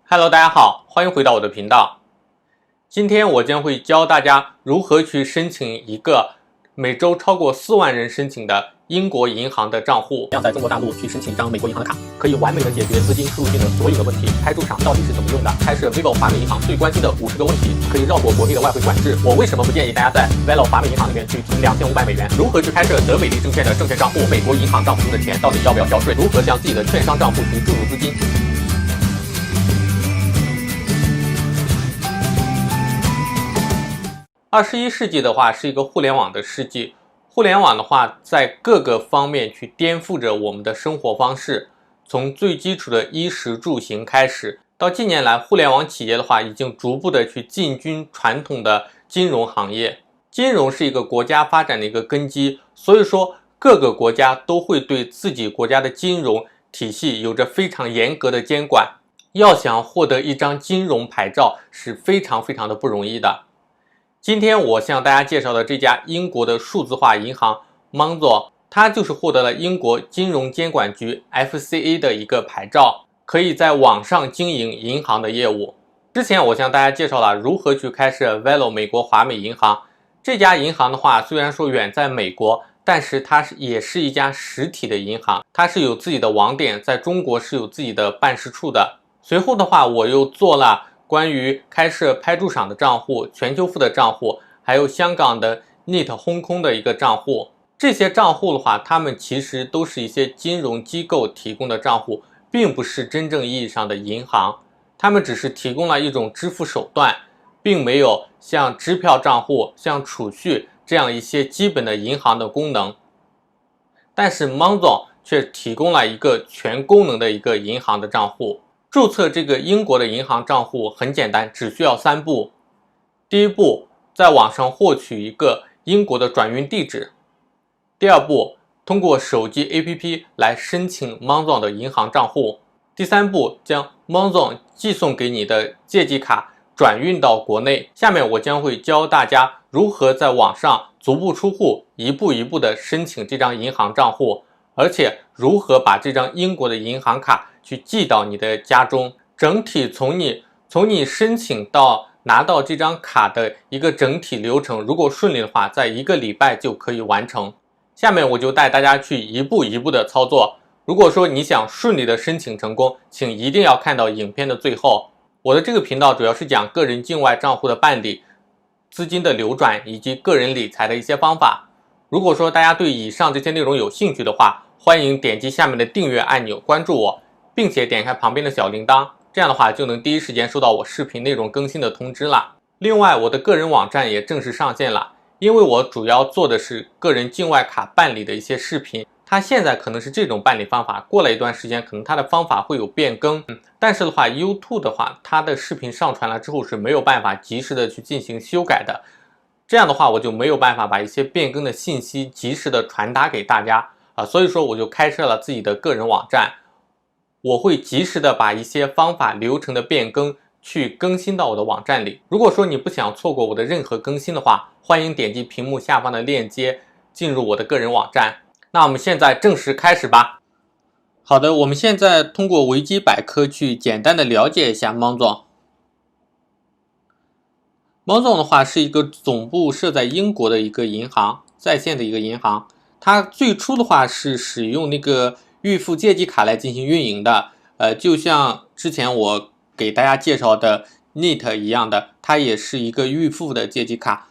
Hello， 大家好，欢迎回到我的频道。今天我将会教大家如何去申请一个每周超过4万人申请的英国银行的账户。这样在中国大陆去申请一张美国银行的卡，可以完美的解决资金出入境的所有的问题。开驻场到底是怎么用的？开设 vivo 华美银行最关心的50个问题，可以绕过国内的外汇管制。我为什么不建议大家在 vivo 华美银行里面去存2500美元？如何去开设德美利证券的证券账户？美国银行账户中的钱到底要不要交税？如何向自己的券商账户去注入资金？21世纪的话是一个互联网的世纪，互联网的话在各个方面去颠覆着我们的生活方式，从最基础的衣食住行开始，到近年来互联网企业的话已经逐步的去进军传统的金融行业。金融是一个国家发展的一个根基，所以说各个国家都会对自己国家的金融体系有着非常严格的监管，要想获得一张金融牌照是非常的不容易的。今天我向大家介绍的这家英国的数字化银行 Monzo， 它就是获得了英国金融监管局 FCA 的一个牌照，可以在网上经营银行的业务。之前我向大家介绍了如何去开设 Velo 美国华美银行。这家银行的话，虽然说远在美国，但是它也是一家实体的银行，它是有自己的网点，在中国是有自己的办事处的。随后的话，我又做了关于开设拍驻场的账户、全球付的账户，还有香港的 NIT Hong Kong 的一个账户。这些账户的话，它们其实都是一些金融机构提供的账户，并不是真正意义上的银行，它们只是提供了一种支付手段，并没有像支票账户、像储蓄这样一些基本的银行的功能。但是 Monzo 却提供了一个全功能的一个银行的账户。注册这个英国的银行账户很简单，只需要3步。第一步，在网上获取一个英国的转运地址。第二步，通过手机 APP 来申请 Monzo 的银行账户。第三步，将 Monzo 寄送给你的借记卡转运到国内。下面我将会教大家如何在网上足不出户，一步一步的申请这张银行账户，而且如何把这张英国的银行卡去寄到你的家中。整体从你申请到拿到这张卡的一个整体流程，如果顺利的话，在1个礼拜就可以完成。下面我就带大家去一步一步的操作。如果说你想顺利的申请成功，请一定要看到影片的最后。我的这个频道主要是讲个人境外账户的办理、资金的流转以及个人理财的一些方法。如果说大家对以上这些内容有兴趣的话，欢迎点击下面的订阅按钮关注我，并且点开旁边的小铃铛，这样的话就能第一时间收到我视频内容更新的通知了。另外，我的个人网站也正式上线了，因为我主要做的是个人境外卡办理的一些视频，它现在可能是这种办理方法，过了一段时间可能它的方法会有变更。但是的话 YouTube 的话，它的视频上传了之后是没有办法及时的去进行修改的，这样的话我就没有办法把一些变更的信息及时的传达给大家所以说我就开设了自己的个人网站，我会及时的把一些方法流程的变更去更新到我的网站里。如果说你不想错过我的任何更新的话，欢迎点击屏幕下方的链接进入我的个人网站。那我们现在正式开始吧。好的，我们现在通过维基百科去简单的了解一下 Monzo。Monzo 的话是一个总部设在英国的一个银行，在线的一个银行。它最初的话是使用那个预付借记卡来进行运营的，就像之前我给大家介绍的 NIT 一样的，它也是一个预付的借记卡。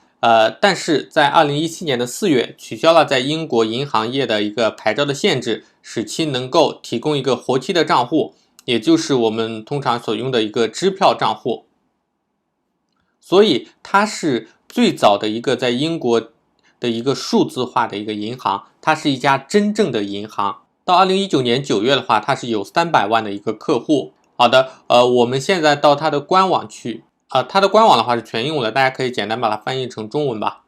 但是在2017年的4月取消了在英国银行业的一个牌照的限制，使其能够提供一个活期的账户，也就是我们通常所用的一个支票账户。所以它是最早的一个在英国的一个数字化的一个银行，它是一家真正的银行。到2019年9月的话，它是有300万的一个客户。好的，我们现在到它的官网去。它的官网的话是全英文的，大家可以简单把它翻译成中文吧。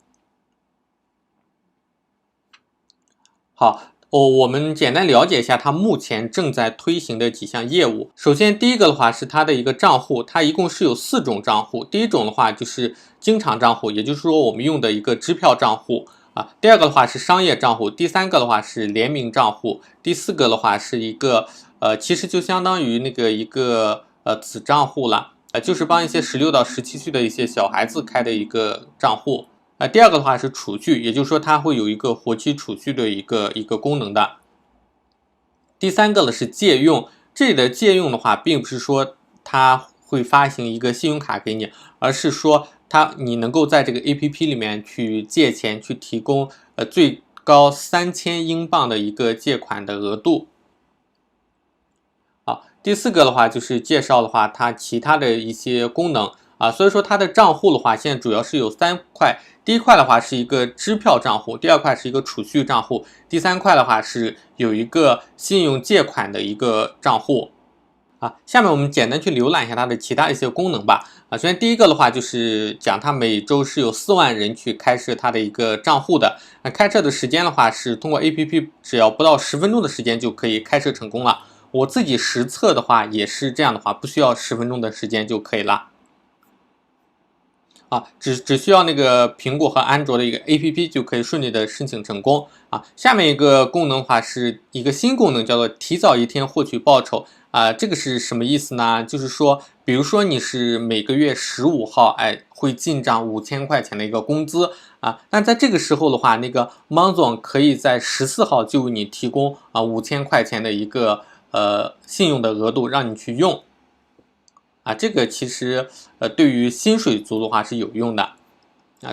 好，我们简单了解一下它目前正在推行的几项业务。首先第一个的话是它的一个账户，它一共是有4种账户。第一种的话就是经常账户，也就是说我们用的一个支票账户第二个的话是商业账户，第三个的话是联名账户，第四个的话是一个其实就相当于那个一个子账户了，就是帮一些16到17岁的一些小孩子开的一个账户。第二个的话是储蓄，也就是说它会有一个活期储蓄的一个功能的。第三个呢是借用，这里的借用的话，并不是说它会发行一个信用卡给你，而是说你能够在这个 APP 里面去借钱，去提供最高3000英镑的一个借款的额度。好，第四个的话就是介绍的话，它其他的一些功能所以说它的账户的话，现在主要是有3块。第一块的话是一个支票账户，第二块是一个储蓄账户，第三块的话是有一个信用借款的一个账户。下面我们简单去浏览一下它的其他一些功能吧。首先第一个的话就是讲它每周是有4万人去开设它的一个账户的。开设的时间的话是通过 APP 只要不到10分钟的时间就可以开设成功了。我自己实测的话也是这样的话，不需要10分钟的时间就可以了。只需要那个苹果和安卓的一个 APP 就可以顺利的申请成功下面一个功能的话是一个新功能，叫做提早1天获取报酬这个是什么意思呢？就是说，比如说你是每个月15号，会进账5000块钱的一个工资那在这个时候的话，那个 Monzo 可以在14号就为你提供5000块钱的一个信用的额度让你去用这个其实对于薪水族的话是有用的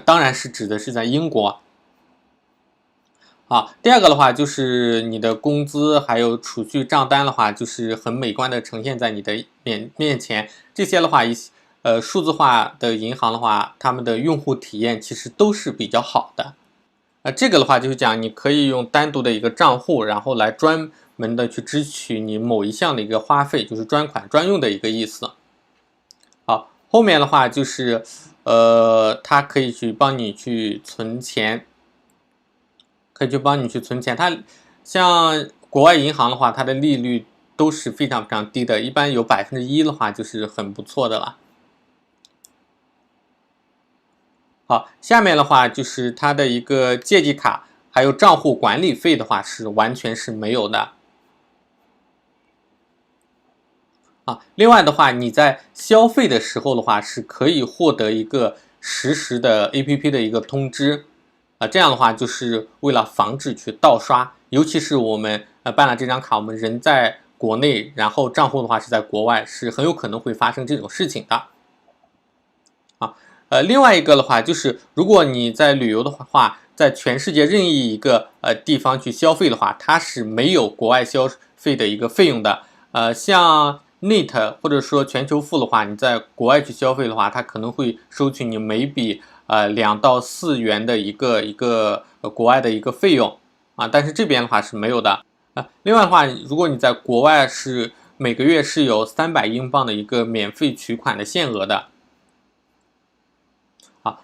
当然是指的是在英国第二个的话就是你的工资还有储蓄账单的话，就是很美观的呈现在你的面前。这些的话数字化的银行的话，他们的用户体验其实都是比较好的这个的话就是讲你可以用单独的一个账户，然后来专门的去支取你某一项的一个花费，就是专款专用的一个意思后面的话就是它可以去帮你去存钱，它像国外银行的话，它的利率都是非常非常低的，一般有1%的话就是很不错的了。好，下面的话就是它的一个借记卡还有账户管理费的话是完全是没有的另外的话，你在消费的时候的话，是可以获得一个实时的 APP 的一个通知这样的话就是为了防止去盗刷，尤其是我们办了这张卡，我们人在国内，然后账户的话是在国外，是很有可能会发生这种事情的另外一个的话就是如果你在旅游的话，在全世界任意一个地方去消费的话，它是没有国外消费的一个费用的像Net 或者说全球付的话，你在国外去消费的话，它可能会收取你每笔2到4元的一个国外的一个费用但是这边的话是没有的另外的话，如果你在国外是每个月是有300英镑的一个免费取款的限额的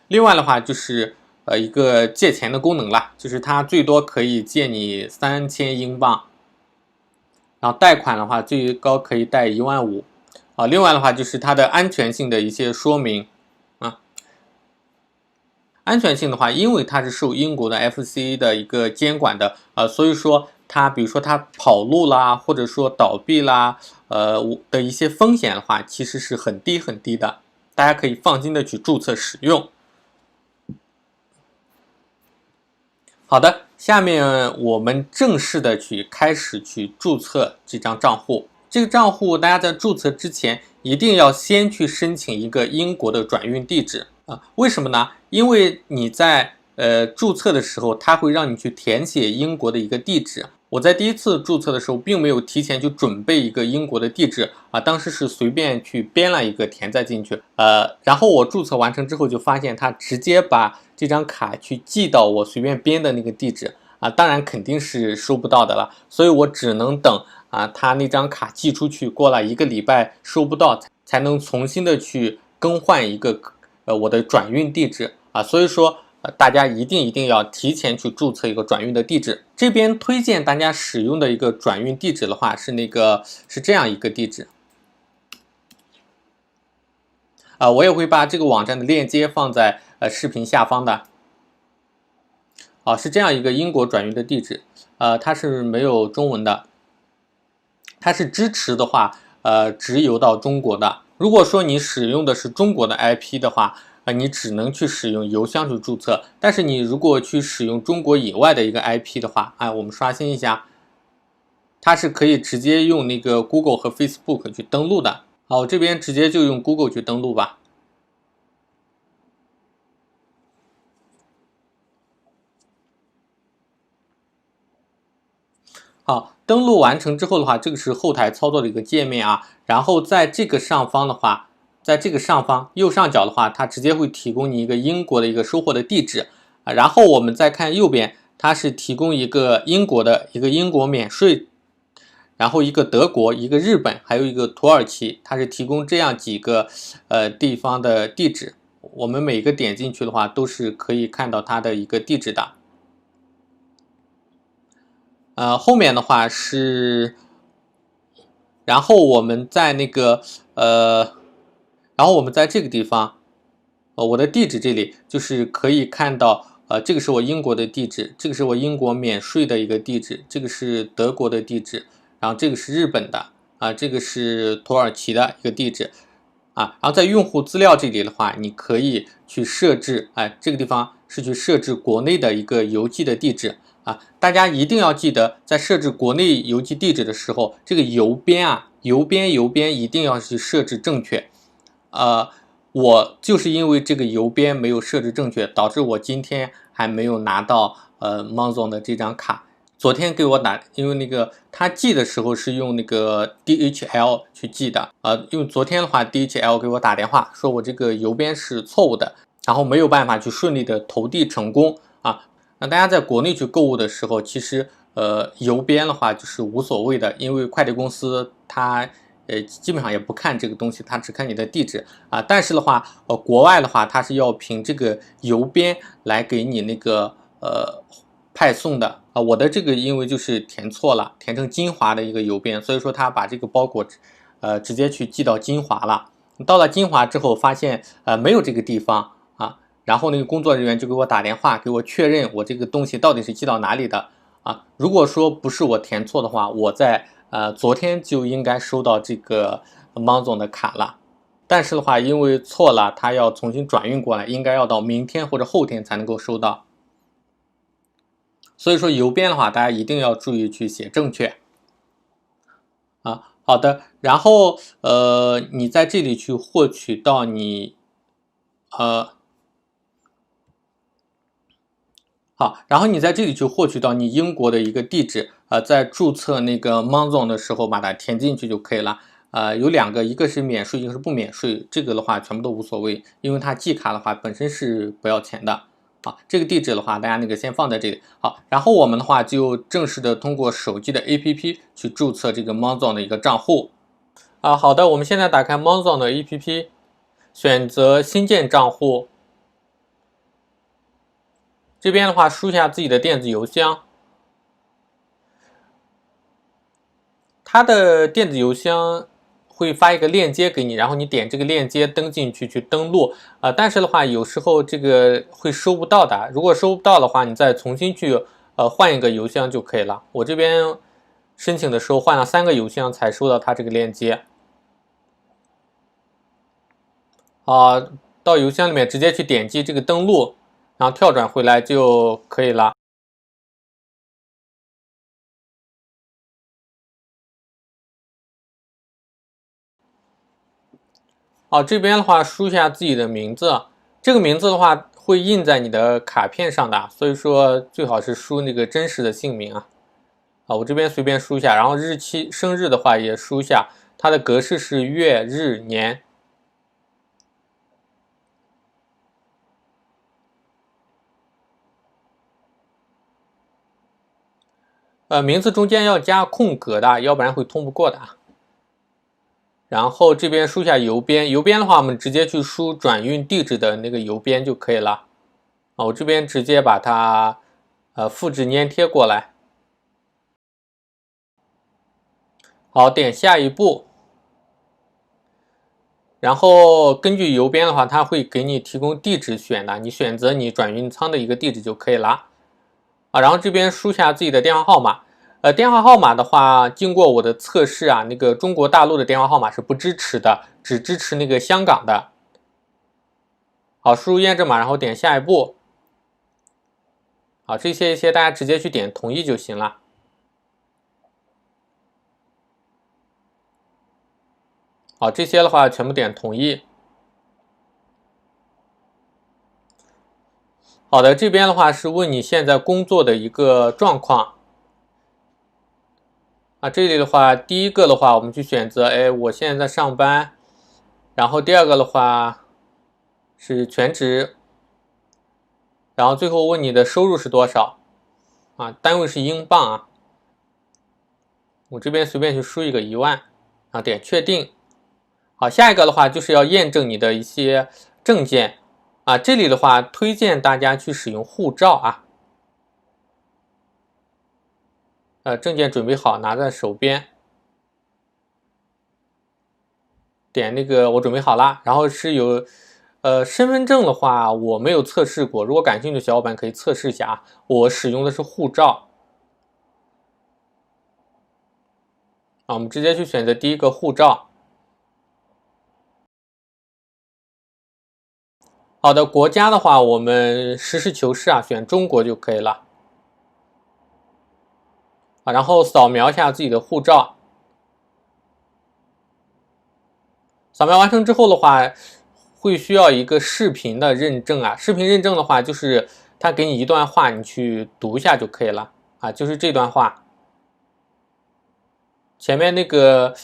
另外的话就是一个借钱的功能啦，就是它最多可以借你3000英镑。然后贷款的话，最高可以贷15000另外的话就是它的安全性的一些说明安全性的话，因为它是受英国的 FCA 的一个监管的所以说比如说它跑路啦，或者说倒闭啦的一些风险的话，其实是很低很低的，大家可以放心的去注册使用。好的，下面我们正式的开始去注册这张账户。这个账户大家在注册之前一定要先去申请一个英国的转运地址为什么呢？因为你在注册的时候，它会让你去填写英国的一个地址。我在第一次注册的时候，并没有提前去准备一个英国的地址当时是随便去编了一个填在进去然后我注册完成之后，就发现它直接把这张卡去寄到我随便编的那个地址当然肯定是收不到的了，所以我只能等他那张卡寄出去，过了1个礼拜收不到，才能重新的去更换一个我的转运地址所以说大家一定要提前去注册一个转运的地址。这边推荐大家使用的一个转运地址的话是这样一个地址我也会把这个网站的链接放在视频下方的是这样一个英国转运的地址它是没有中文的，它是支持的话直邮到中国的。如果说你使用的是中国的 IP 的话，你只能去使用邮箱去注册。但是你如果去使用中国以外的一个 IP 的话，我们刷新一下，它是可以直接用那个 Google 和 Facebook 去登录的。好，我这边直接就用 Google 去登录吧。好，登录完成之后的话，这个是后台操作的一个界面啊。然后在这个上方的话，在这个上方右上角的话，它直接会提供你一个英国的一个收货的地址啊。然后我们再看右边，它是提供一个英国免税，然后一个德国，一个日本，还有一个土耳其，它是提供这样几个地方的地址。我们每个点进去的话，都是可以看到它的一个地址的。后面的话是，然后我们在那个然后我们在这个地方，我的地址这里就是可以看到，这个是我英国的地址，这个是我英国免税的一个地址，这个是德国的地址，然后这个是日本的这个是土耳其的一个地址然后在用户资料这里的话，你可以去设置，这个地方是去设置国内的一个邮寄的地址。大家一定要记得，在设置国内邮寄地址的时候，这个邮编邮编一定要去设置正确。我就是因为这个邮编没有设置正确，导致我今天还没有拿到Amazon 的这张卡。昨天给我打，因为那个他寄的时候是用那个 DHL 去寄的，因为昨天的话 DHL 给我打电话说我这个邮编是错误的，然后没有办法去顺利的投递成功那大家在国内去购物的时候，其实邮编的话就是无所谓的，因为快递公司它基本上也不看这个东西，它只看你的地址但是的话，国外的话它是要凭这个邮编来给你那个派送的我的这个因为就是填错了，填成金华的一个邮编，所以说他把这个包裹直接去寄到金华了。到了金华之后，发现没有这个地方然后那个工作人员就给我打电话，给我确认我这个东西到底是寄到哪里的如果说不是我填错的话，我在昨天就应该收到这个 Amazon 的卡了。但是的话，因为错了，他要重新转运过来，应该要到明天或者后天才能够收到。所以说邮编的话，大家一定要注意去写正确好的，然后你在这里去获取到你好，然后你在这里去获取到你英国的一个地址在注册那个 Amazon 的时候把它填进去就可以了有两个，一个是免税，一个是不免税，这个的话全部都无所谓，因为它寄卡的话本身是不要钱的这个地址的话大家那个先放在这里好，然后我们的话就正式的通过手机的 APP 去注册这个 Amazon 的一个账户好的，我们现在打开 Amazon 的 APP， 选择新建账户，这边的话输下自己的电子邮箱，它的电子邮箱会发一个链接给你，然后你点这个链接登进去去登录但是的话有时候这个会收不到的，如果收不到的话，你再重新去换一个邮箱就可以了。我这边申请的时候换了3个邮箱才收到它这个链接到邮箱里面直接去点击这个登录，然后跳转回来就可以了。这边的话输下自己的名字，这个名字的话会印在你的卡片上的，所以说最好是输那个真实的姓名我这边随便输下，然后日期生日的话也输下，它的格式是月日年。名字中间要加空格的，要不然会通不过的然后这边输下邮编，邮编的话我们直接去输转运地址的那个邮编就可以了我这边直接把它复制粘贴过来。好，点下一步，然后根据邮编的话，它会给你提供地址选的，你选择你转运仓的一个地址就可以了然后这边输下自己的电话号码，电话号码的话，经过我的测试啊，那个中国大陆的电话号码是不支持的，只支持那个香港的。好，输入验证码，然后点下一步。好，这些大家直接去点同意就行了。好，这些的话全部点同意。好的，这边的话是问你现在工作的一个状况。这里的话，第一个的话，我们去选择，我现在在上班。然后第二个的话是全职。然后最后问你的收入是多少单位是英镑啊。我这边随便去输一个1万，然后点确定。好，下一个的话就是要验证你的一些证件这里的话推荐大家去使用护照证件准备好拿在手边，点那个我准备好了，然后是有身份证的话我没有测试过，如果感兴趣的小伙伴可以测试一下我使用的是护照。我们直接去选择第一个护照。好的，国家的话我们实事求是选中国就可以了然后扫描一下自己的护照。扫描完成之后的话会需要一个视频的认证视频认证的话就是他给你一段话，你去读一下就可以了就是这段话。前面那个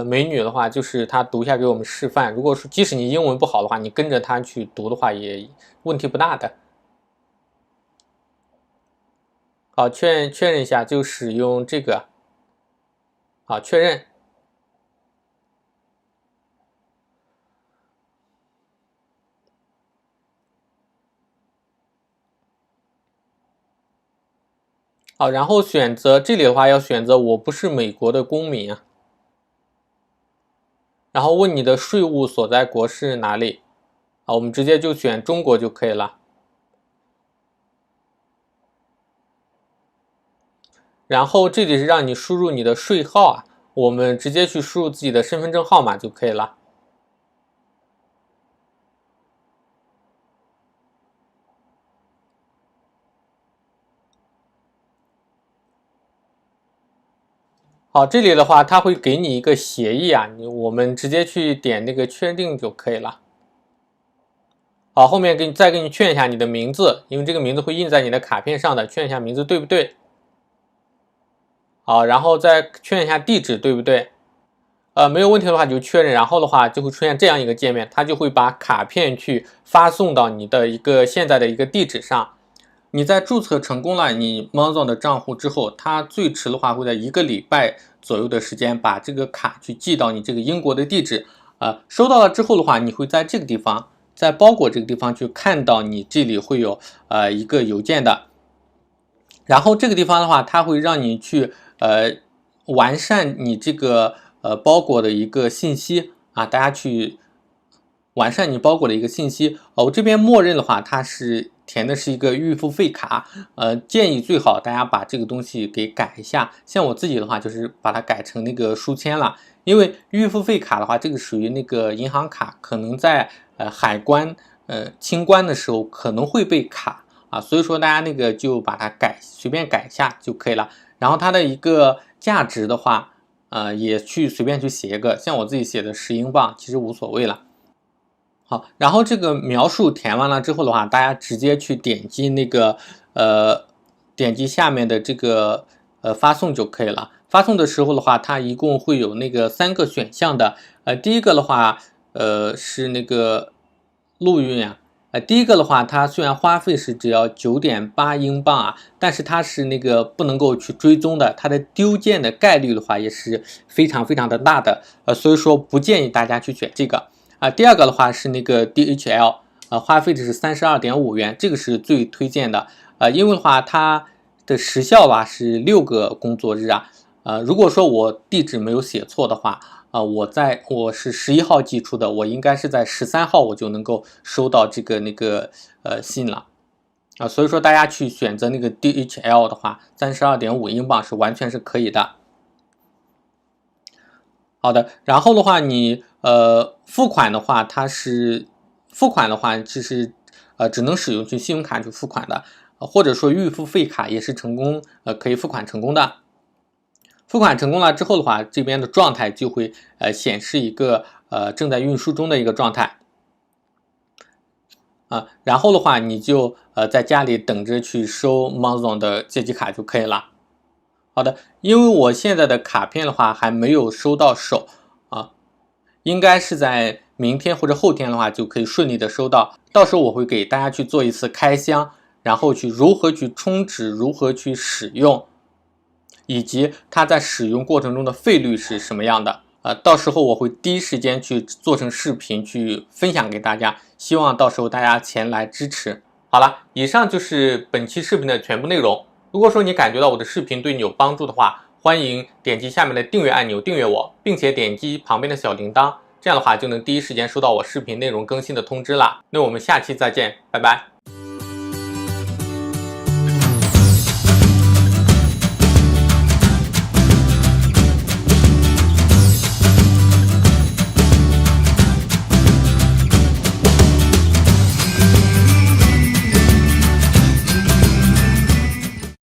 美女的话就是她读一下给我们示范，如果说即使你英文不好的话，你跟着她去读的话也问题不大的。好，确认一下就使用这个。好，确认。好，然后选择这里的话要选择我不是美国的公民然后问你的税务所在国是哪里我们直接就选中国就可以了。然后这里是让你输入你的税号我们直接去输入自己的身份证号码就可以了。好，这里的话它会给你一个协议我们直接去点那个确定就可以了。好，后面再给你确认一下你的名字，因为这个名字会印在你的卡片上的，确认一下名字对不对。好，然后再确认一下地址对不对。没有问题的话就确认，然后的话就会出现这样一个界面，它就会把卡片去发送到你的一个现在的一个地址上。你在注册成功了你 Amazon 的账户之后，它最迟的话会在1个礼拜左右的时间把这个卡去寄到你这个英国的地址。收到了之后的话，你会在这个地方，在包裹这个地方去看到你这里会有一个邮件的。然后这个地方的话，它会让你去完善你这个包裹的一个信息大家去完善你包裹的一个信息。我这边默认的话，它是填的是一个预付费卡，建议最好大家把这个东西给改一下。像我自己的话，就是把它改成那个书签了，因为预付费卡的话，这个属于那个银行卡，可能在海关清关的时候可能会被卡所以说大家那个就把它随便改一下就可以了。然后它的一个价值的话，也随便去写一个，像我自己写的10英镑，其实无所谓了。好，然后这个描述填完了之后的话，大家直接去点击那个点击下面的这个发送就可以了。发送的时候的话，它一共会有那个3个选项的。第一个的话，是那个陆运第一个的话，它虽然花费是只要9.8英镑但是它是那个不能够去追踪的，它的丢件的概率的话也是非常非常的大的，所以说不建议大家去选这个第二个的话是那个 DHL，花费的是32.5元，这个是最推荐的因为的话它的时效吧是6个工作日如果说我地址没有写错的话我是11号寄出的，我应该是在13号我就能够收到这个信了所以说大家去选择那个 DHL 的话，32.5英镑是完全是可以的。好的，然后的话你付款的话，就是只能使用去信用卡去付款的，或者说预付费卡也是可以付款成功的。付款成功了之后的话，这边的状态就会显示一个正在运输中的一个状态。然后的话你就在家里等着去收 Amazon 的借记卡就可以了。好的，因为我现在的卡片的话还没有收到手应该是在明天或者后天的话就可以顺利的收到。到时候我会给大家去做一次开箱，然后如何去充值，如何去使用，以及它在使用过程中的费率是什么样的。到时候我会第一时间去做成视频去分享给大家，希望到时候大家前来支持。好了，以上就是本期视频的全部内容。如果说你感觉到我的视频对你有帮助的话，欢迎点击下面的订阅按钮订阅我，并且点击旁边的小铃铛，这样的话就能第一时间收到我视频内容更新的通知啦。那我们下期再见，拜拜。